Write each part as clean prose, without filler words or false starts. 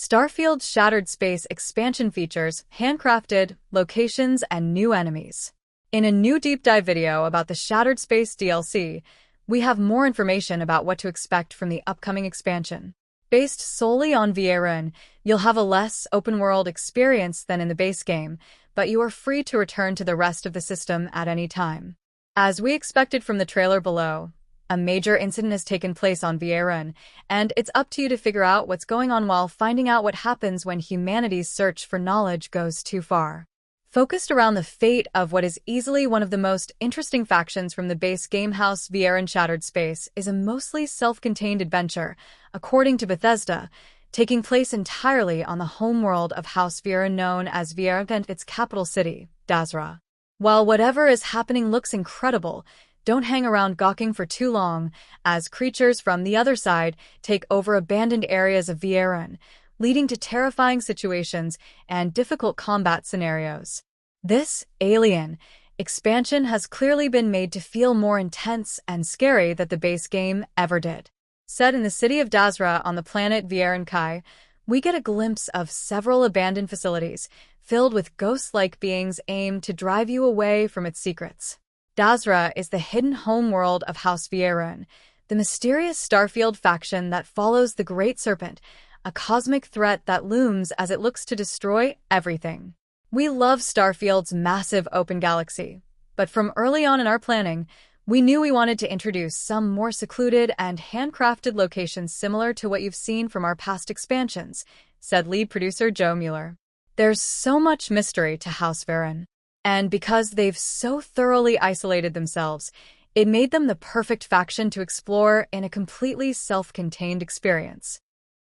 Starfield's Shattered Space expansion features handcrafted locations and new enemies. In a new deep dive video about the Shattered Space DLC, we have more information about what to expect from the upcoming expansion. Based solely on Vieron, you'll have a less open-world experience than in the base game, but you are free to return to the rest of the system at any time. As we expected from the trailer below, a major incident has taken place on Vieron, and it's up to you to figure out what's going on while finding out what happens when humanity's search for knowledge goes too far. Focused around the fate of what is easily one of the most interesting factions from the base gamehouse, Vieron Shattered Space is a mostly self-contained adventure, according to Bethesda, taking place entirely on the homeworld of House Vieron known as Vieron and its capital city, Dazra. While whatever is happening looks incredible, don't hang around gawking for too long, as creatures from the other side take over abandoned areas of Vieron, leading to terrifying situations and difficult combat scenarios. This Alien expansion has clearly been made to feel more intense and scary than the base game ever did. Set in the city of Dazra on the planet Vieron Kai, we get a glimpse of several abandoned facilities filled with ghost-like beings aimed to drive you away from its secrets. Dazra is the hidden homeworld of House Vieron, the mysterious Starfield faction that follows the Great Serpent, a cosmic threat that looms as it looks to destroy everything. We love Starfield's massive open galaxy, but from early on in our planning, we knew we wanted to introduce some more secluded and handcrafted locations similar to what you've seen from our past expansions, said lead producer Joe Mueller. There's so much mystery to House Vieron. And because they've so thoroughly isolated themselves, it made them the perfect faction to explore in a completely self-contained experience.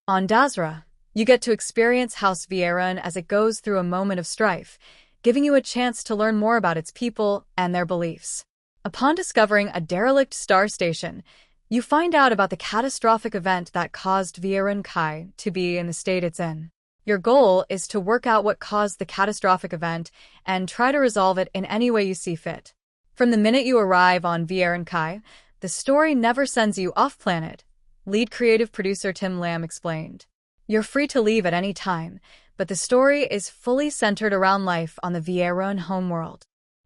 On Dazra, you get to experience House Vieron as it goes through a moment of strife, giving you a chance to learn more about its people and their beliefs. Upon discovering a derelict star station, you find out about the catastrophic event that caused Vieron Kai to be in the state it's in. Your goal is to work out what caused the catastrophic event and try to resolve it in any way you see fit. From the minute you arrive on Vieron Kai, the story never sends you off-planet, lead creative producer Tim Lamb explained. You're free to leave at any time, but the story is fully centered around life on the Vieron homeworld.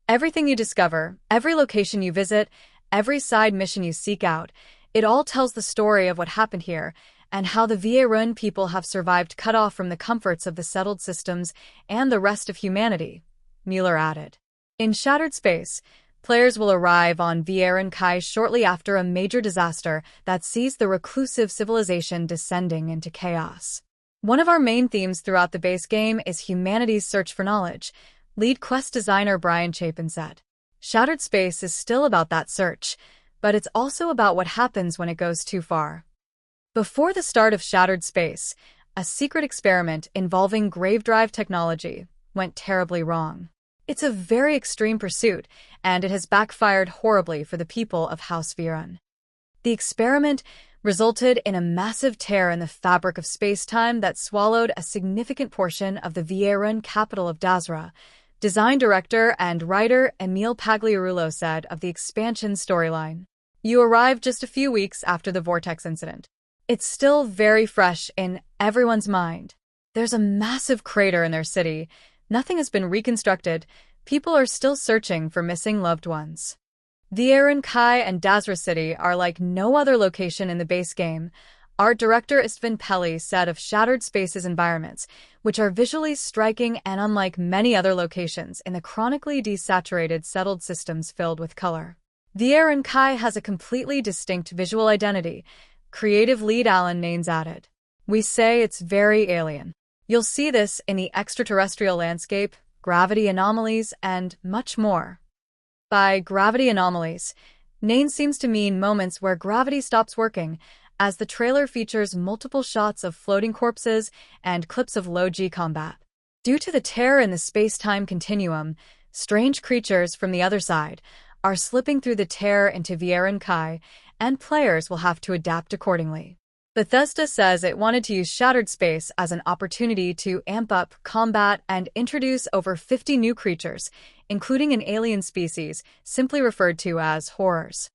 Everything you discover, every location you visit, every side mission you seek out, it all tells the story of what happened here, and how the Vieron people have survived cut off from the comforts of the settled systems and the rest of humanity, Mueller added. In Shattered Space, players will arrive on Vieron Kai shortly after a major disaster that sees the reclusive civilization descending into chaos. One of our main themes throughout the base game is humanity's search for knowledge, lead quest designer Brian Chapin said. Shattered Space is still about that search, but it's also about what happens when it goes too far. Before the start of Shattered Space, a secret experiment involving Gravedrive technology went terribly wrong. It's a very extreme pursuit, and it has backfired horribly for the people of House Vieron. The experiment resulted in a massive tear in the fabric of space-time that swallowed a significant portion of the Vieron capital of Dazra, design director and writer Emil Pagliarulo said of the expansion storyline. You arrived just a few weeks after the Vortex incident. It's still very fresh in everyone's mind. There's a massive crater in their city. Nothing has been reconstructed. People are still searching for missing loved ones. Vieron Kai and Dazra City are like no other location in the base game, art director Istvan Pelli said of Shattered Space's environments, which are visually striking and unlike many other locations in the chronically desaturated settled systems filled with color. Vieron Kai has a completely distinct visual identity, creative lead Alan Nanes added. We say it's very alien. You'll see this in the extraterrestrial landscape, gravity anomalies, and much more. By gravity anomalies, Nanes seems to mean moments where gravity stops working, as the trailer features multiple shots of floating corpses and clips of low-G combat. Due to the tear in the space-time continuum, strange creatures from the other side are slipping through the tear into Vieron Kai, and players will have to adapt accordingly. Bethesda says it wanted to use Shattered Space as an opportunity to amp up combat and introduce over 50 new creatures, including an alien species simply referred to as horrors.